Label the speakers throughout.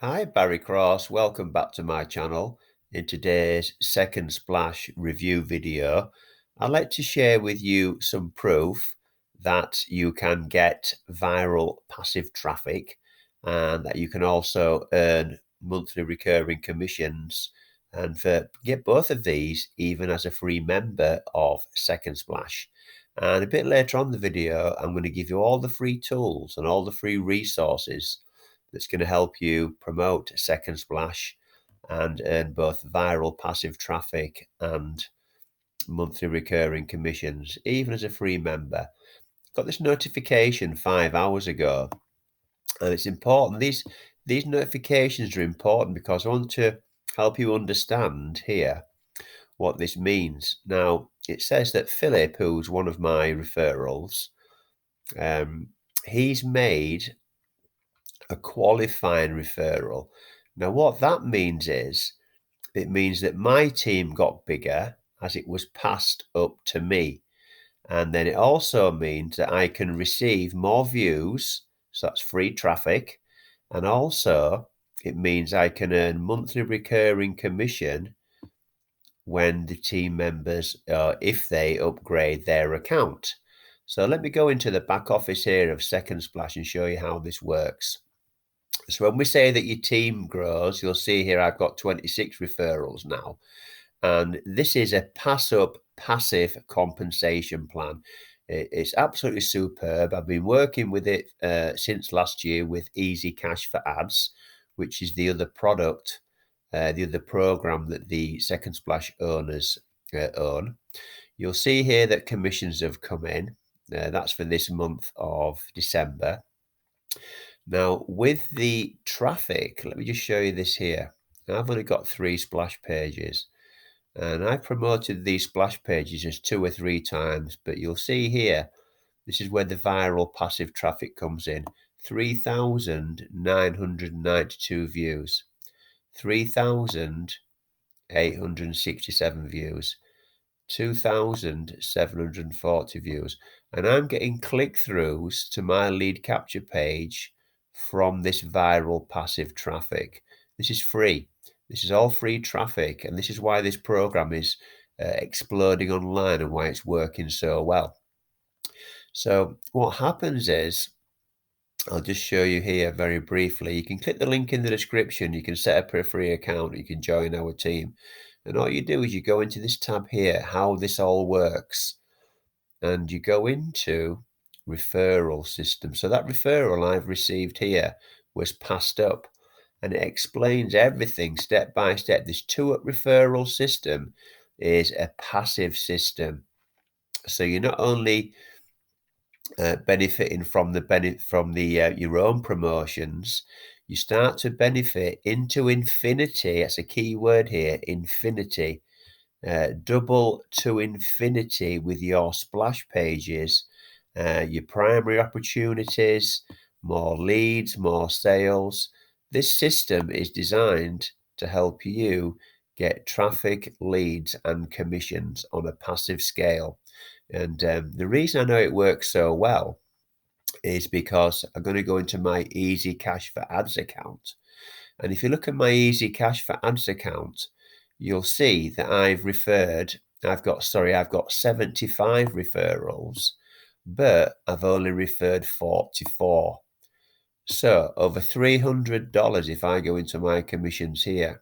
Speaker 1: Hi, Barry Cross. Welcome back to my channel. In today's second splash review video, I'd like to share with you some proof that you can get viral passive traffic and that you can also earn monthly recurring commissions and get both of these even as a free member of Second Splash. And a bit later on in the video, I'm going to give you all the free tools and all the free resources that's going to help you promote Second Splash and earn both viral passive traffic and monthly recurring commissions, even as a free member. Got this notification 5 hours ago, and it's important. These notifications are important because I want to help you understand here what this means. Now, it says that Philip, who's one of my referrals, um, he's made a qualifying referral. Now, what that means is it means that my team got bigger as it was passed up to me. And then it also means that I can receive more views, so that's free traffic. And also, it means I can earn monthly recurring commission when the team members, if they upgrade their account. So let me go into the back office here of Second Splash and show you how this works. So when we say that your team grows, you'll see here I've got 26 referrals now. And this is a pass-up passive compensation plan. It's absolutely superb. I've been working with it since last year with Easy Cash for Ads, which is the other product, the other program that the Second Splash owners own. You'll see here that commissions have come in. That's for this month of December. Now, with the traffic, let me just show you this here. I've only got 3 splash pages, and I've promoted these splash pages just 2 or 3 times, but you'll see here, this is where the viral passive traffic comes in. 3,992 views, 3,867 views, 2,740 views, and I'm getting click-throughs to my lead capture page from this viral passive traffic. This is free. This is all free traffic, and this is why this program is exploding online and why it's working so well. So what happens is, I'll just show you here very briefly. You can click the link in the description. You can set up a free account. You can join our team. And all you do is you go into this tab here, how this all works. And you go into referral system. So that referral I've received here was passed up. And it explains everything step by step. This two-up referral system is a passive system. So you're not only benefiting from your own promotions, you start to benefit into infinity. That's a key word here, infinity. Double to infinity with your splash pages, your primary opportunities, more leads, more sales. This system is designed to help you get traffic, leads, and commissions on a passive scale. And the reason I know it works so well is because I'm going to go into my Easy Cash for Ads account. And if you look at my Easy Cash for Ads account, you'll see that I've got 75 referrals, but I've only referred 44. So over $300 if I go into my commissions here,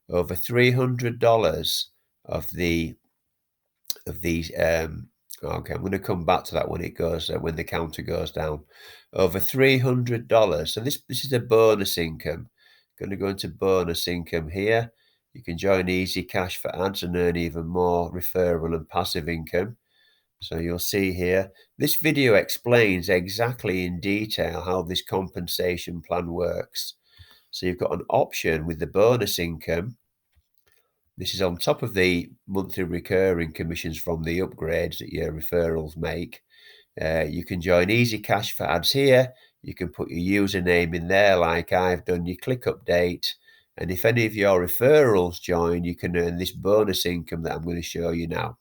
Speaker 1: over $300 of these okay, I'm going to come back to that when it goes when the counter goes down. Over $300. So this is a bonus income. Going to go into bonus income here. You can join Easy Cash for Ads and earn even more referral and passive income. So you'll see here, this video explains exactly in detail how this compensation plan works. So you've got an option with the bonus income. This is on top of the monthly recurring commissions from the upgrades that your referrals make. You can join Easy Cash for Ads here. You can put your username in there like I've done. You click update. And if any of your referrals join, you can earn this bonus income that I'm going to show you now.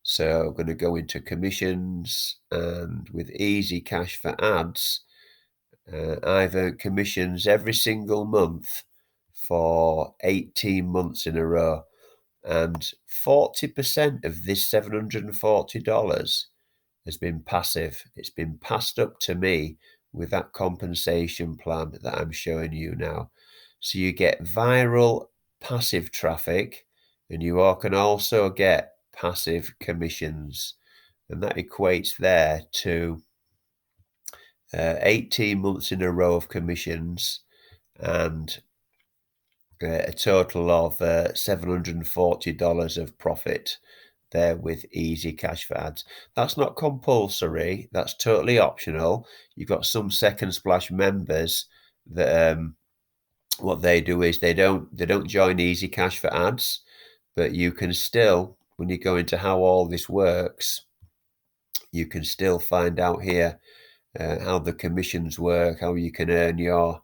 Speaker 1: So I'm going to go into commissions, and with Easy Cash for Ads, I've earned commissions every single month for 18 months in a row, and 40% of this $740 has been passive. It's been passed up to me with that compensation plan that I'm showing you now. So you get viral passive traffic, and you can also get passive commissions, and that equates there to 18 months in a row of commissions and a total of $740 of profit there with easy cash for ads. That's not compulsory, that's totally optional. You've got some Second Splash members that what they do is they don't join easy cash for ads, but you can still, when you go into how all this works, you can still find out here how the commissions work, how you can earn your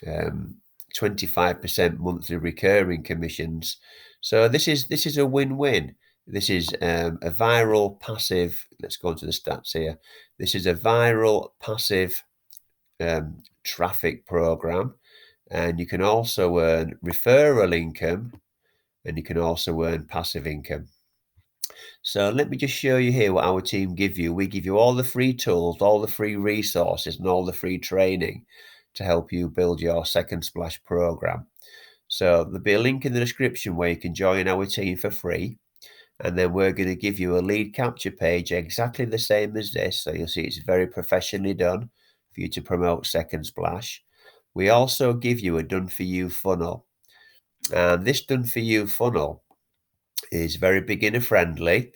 Speaker 1: 25% monthly recurring commissions. So this is a win-win. This is a viral passive. Let's go into the stats here. This is a viral passive traffic program, and you can also earn referral income, and you can also earn passive income. So let me just show you here what our team give you. We give you all the free tools, all the free resources, and all the free training to help you build your Second Splash program. So there'll be a link in the description where you can join our team for free. And then we're going to give you a lead capture page exactly the same as this. So you'll see it's very professionally done for you to promote Second Splash. We also give you a done for you funnel. And this done for you funnel is very beginner friendly.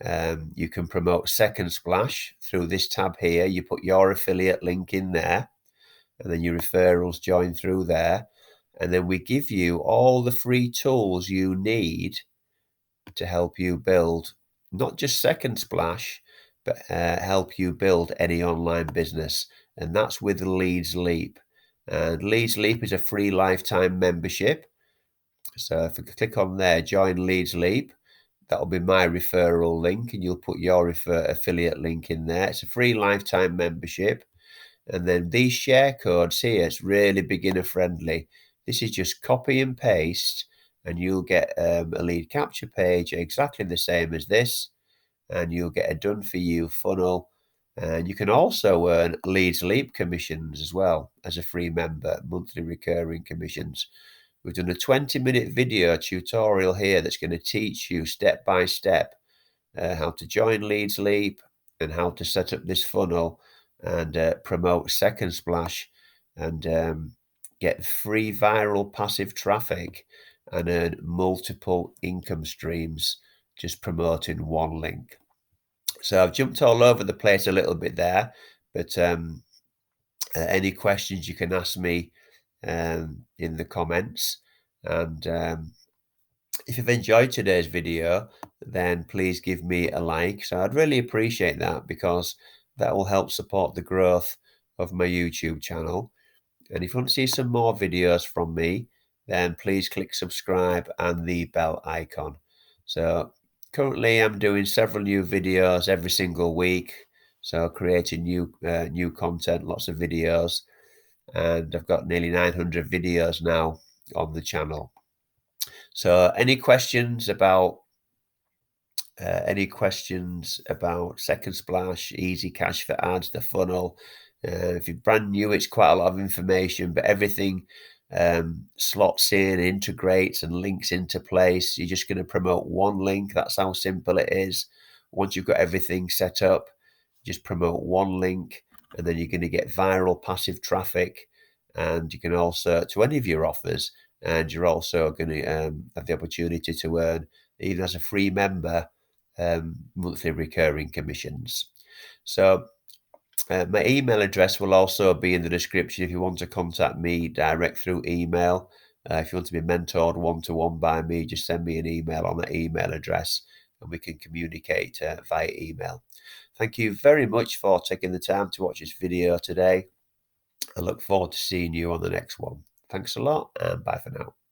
Speaker 1: You can promote Second Splash through this tab here. You put your affiliate link in there, and then your referrals join through there. And then we give you all the free tools you need to help you build not just Second Splash, but help you build any online business. And that's with Leads Leap. And Leads Leap is a free lifetime membership. So if we click on there, join Leads Leap, that'll be my referral link, and you'll put your affiliate link in there. It's a free lifetime membership. And then these share codes here, it's really beginner friendly. This is just copy and paste, and you'll get a lead capture page exactly the same as this, and you'll get a done for you funnel. And you can also earn Leads Leap commissions as well as a free member, monthly recurring commissions. We've done a 20-minute video tutorial here that's going to teach you step by step how to join Leads Leap and how to set up this funnel and promote Second Splash and get free viral passive traffic and earn multiple income streams just promoting one link. So I've jumped all over the place a little bit there, but any questions you can ask me in the comments. And if you've enjoyed today's video, then please give me a like. So I'd really appreciate that, because that will help support the growth of my YouTube channel. And if you want to see some more videos from me, then please click subscribe and the bell icon. So currently I'm doing several new videos every single week. So creating new content, lots of videos. And I've got nearly 900 videos now on the channel. So any questions about Second Splash, easy cash for ads, the funnel? If you're brand new, it's quite a lot of information, but everything slots in, integrates, and links into place. You're just going to promote one link. That's how simple it is. Once you've got everything set up, just promote one link, and then you're going to get viral passive traffic. And you can also, to any of your offers, and you're also going to have the opportunity to earn, even as a free member, monthly recurring commissions. So my email address will also be in the description if you want to contact me direct through email. If you want to be mentored one-to-one by me, just send me an email on that email address, and we can communicate via email. Thank you very much for taking the time to watch this video today. I look forward to seeing you on the next one. Thanks a lot, and bye for now.